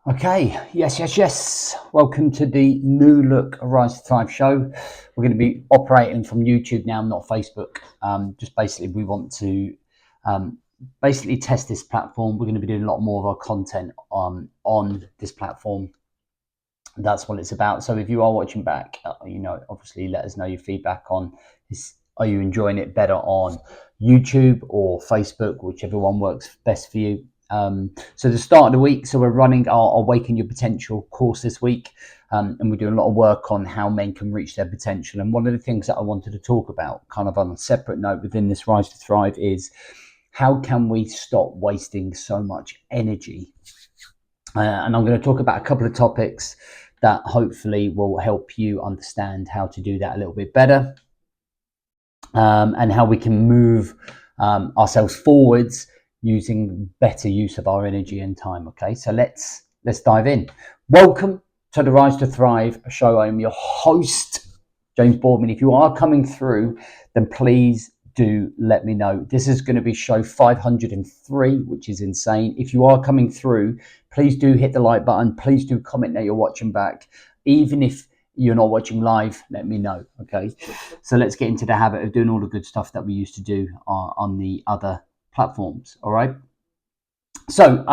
Okay, yes. Welcome to the New Look Rise to Thrive show. We're going to be operating from YouTube now, not Facebook. Just basically, we want to basically test this platform. We're going to be doing a lot more of our content on this platform. That's what it's about. So if you are watching back, obviously let us know your feedback on this. Are you enjoying it better on YouTube or Facebook, whichever one works best for you? So the start of the week, so we're running our Awaken Your Potential course this week, and we're doing a lot of work on how men can reach their potential. And one of the things that I wanted to talk about, kind of on a separate note within this Rise to Thrive, is how can we stop wasting so much energy? And I'm going to talk about a couple of topics that hopefully will help you understand how to do that a little bit better, and how we can move ourselves forwards using better use of our energy and time. Okay, so let's dive in. Welcome to the Rise to Thrive show. I'm your host, James Boardman. If you are coming through, then please do let me know. This is going to be show 503, which is insane. If you are coming through, please do hit the like button. Please do comment that you're watching back. Even if you're not watching live, let me know. Okay, so let's get into the habit of doing all the good stuff that we used to do on the other platforms. All right, so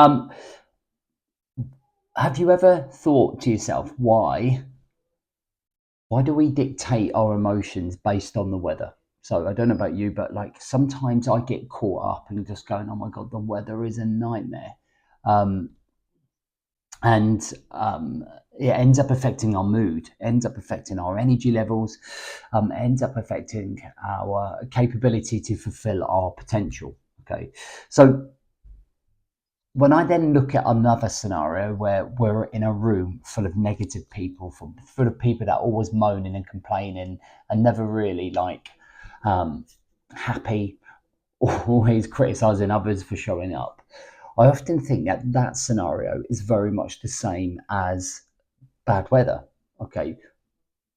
have you ever thought to yourself, why do we dictate our emotions based on the weather? So I don't know about you, but like sometimes I get caught up and just going, oh my God, the weather is a nightmare. It ends up affecting our mood, ends up affecting our energy levels, ends up affecting our capability to fulfill our potential. Okay, so when I then look at another scenario where we're in a room full of negative people, full of people that are always moaning and complaining and never really happy, always criticizing others for showing up, I often think that scenario is very much the same as bad weather. Okay,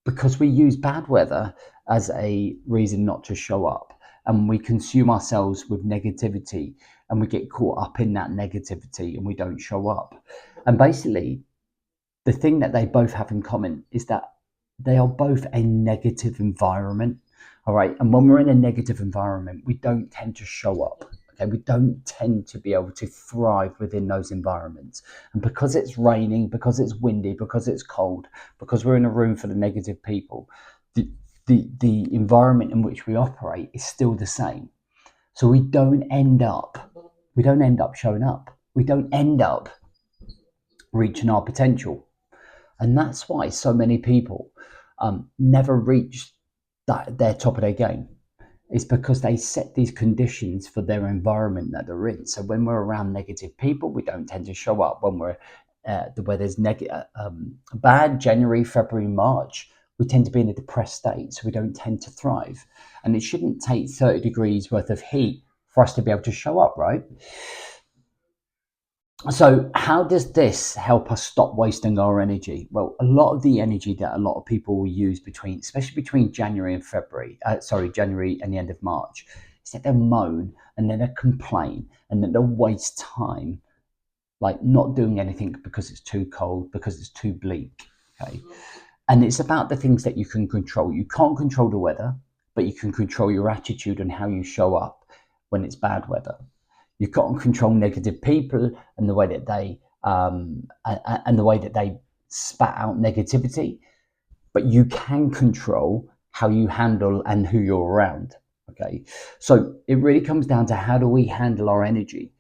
because we use bad weather as a reason not to show up, and we consume ourselves with negativity, and we get caught up in that negativity and we don't show up. And basically the thing that they both have in common is that they are both a negative environment. All right, and when we're in a negative environment, we don't tend to show up. Okay, we don't tend to be able to thrive within those environments. And because it's raining, because it's windy, because it's cold, because we're in a room full of negative people, the environment in which we operate is still the same. So we don't end up showing up. We don't end up reaching our potential. And that's why so many people never reach their top of their game. It's because they set these conditions for their environment that they're in. So when we're around negative people, we don't tend to show up. When we're the weather's bad, January, February, March, we tend to be in a depressed state, so we don't tend to thrive. And it shouldn't take 30 degrees worth of heat for us to be able to show up, right? So how does this help us stop wasting our energy? Well, a lot of the energy that a lot of people will use especially between January and January and the end of March, is that they'll moan and then they'll complain and then they'll waste time, like not doing anything because it's too cold, because it's too bleak. Okay. And it's about the things that you can control. You can't control the weather, but you can control your attitude and how you show up when it's bad weather. You can't control negative people and the way that they spat out negativity, but you can control how you handle and who you're around. Okay, so it really comes down to, how do we handle our energy?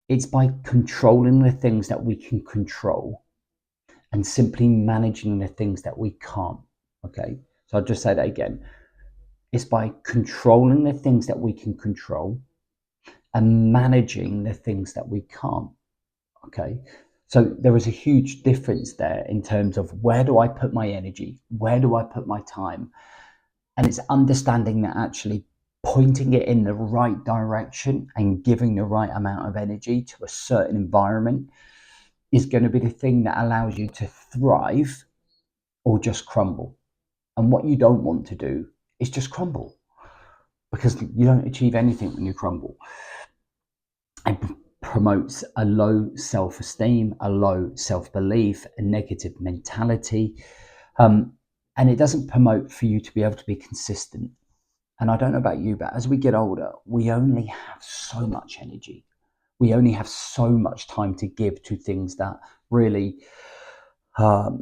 It's by controlling the things that we can control and simply managing the things that we can't. Okay, so I'll just say that again. It's by controlling the things that we can control and managing the things that we can't. Okay, so there is a huge difference there in terms of, where do I put my energy, where do I put my time? And it's understanding that actually pointing it in the right direction and giving the right amount of energy to a certain environment is going to be the thing that allows you to thrive or just crumble. And what you don't want to do is just crumble, because you don't achieve anything when you crumble. And promotes a low self-esteem, a low self-belief, a negative mentality, and it doesn't promote for you to be able to be consistent. And I don't know about you, but as we get older, we only have so much energy. We only have so much time to give to things that really are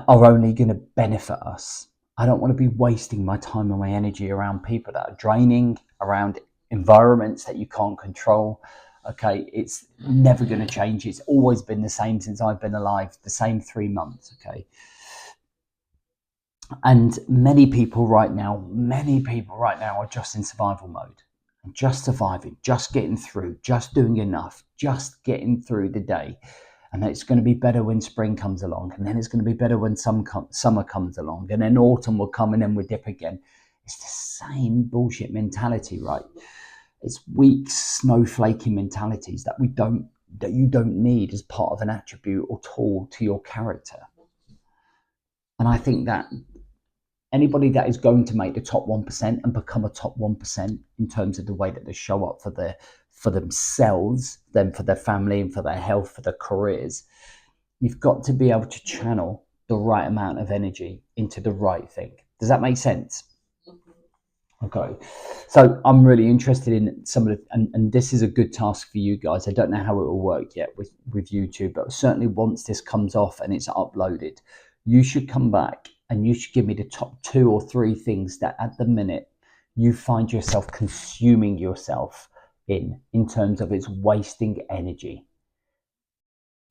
only going to benefit us. I don't want to be wasting my time and my energy around people that are draining, around environments that you can't control. Okay, it's never going to change. It's always been the same since I've been alive, the same 3 months. Okay. And many people right now are just in survival mode, and just surviving, just getting through, just doing enough, just getting through the day. And it's going to be better when spring comes along, and then it's going to be better when summer comes along, and then autumn will come, and then we dip again. It's the same bullshit mentality, right? It's weak, snowflakey mentalities that you don't need as part of an attribute or tool to your character. And I think that anybody that is going to make the top 1% and become a top 1% in terms of the way that they show up for themselves, then for their family and for their health, for their careers, you've got to be able to channel the right amount of energy into the right thing. Does that make sense? Okay, so I'm really interested in some of the, and this is a good task for you guys. I don't know how it will work yet with YouTube, but certainly once this comes off and it's uploaded, you should come back and you should give me the top 2 or 3 things that at the minute you find yourself consuming yourself in terms of it's wasting energy.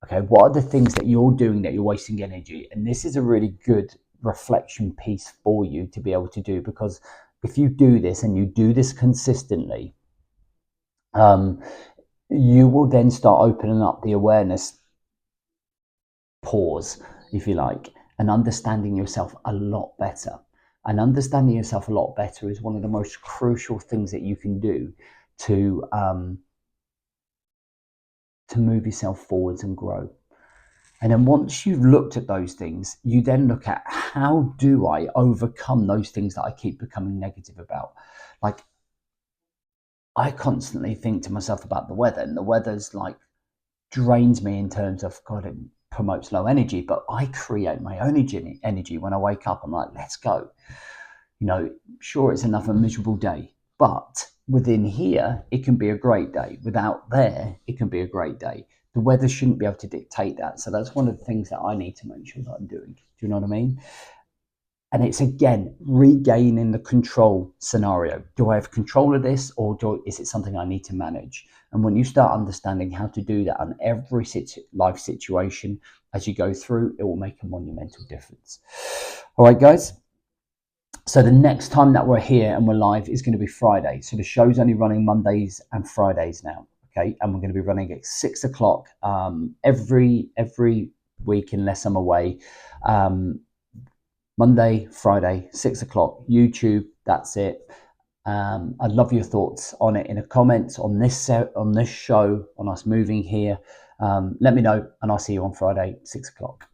Okay, what are the things that you're doing that you're wasting energy? And this is a really good reflection piece for you to be able to do, because if you do this and you do this consistently, you will then start opening up the awareness pause, if you like, and understanding yourself a lot better. And understanding yourself a lot better is one of the most crucial things that you can do to move yourself forwards and grow. And then once you've looked at those things, you then look at, how do I overcome those things that I keep becoming negative about? Like, I constantly think to myself about the weather, and the weather's like drains me in terms of, God, it promotes low energy, but I create my own energy when I wake up. I'm like, let's go. You know, sure, it's another miserable day, but within here, it can be a great day. Without there, it can be a great day. The weather shouldn't be able to dictate that. So that's one of the things that I need to make sure that I'm doing. Do you know what I mean? And it's, again, regaining the control scenario. Do I have control of this, or is it something I need to manage? And when you start understanding how to do that on every life situation as you go through, it will make a monumental difference. All right, guys. So the next time that we're here and we're live is going to be Friday. So the show's only running Mondays and Fridays now. Okay, and we're going to be running at 6 o'clock every week unless I'm away. Monday, Friday, 6 o'clock, YouTube. That's it. I'd love your thoughts on it in the comments on this show, on us moving here. Let me know, and I'll see you on Friday, 6 o'clock.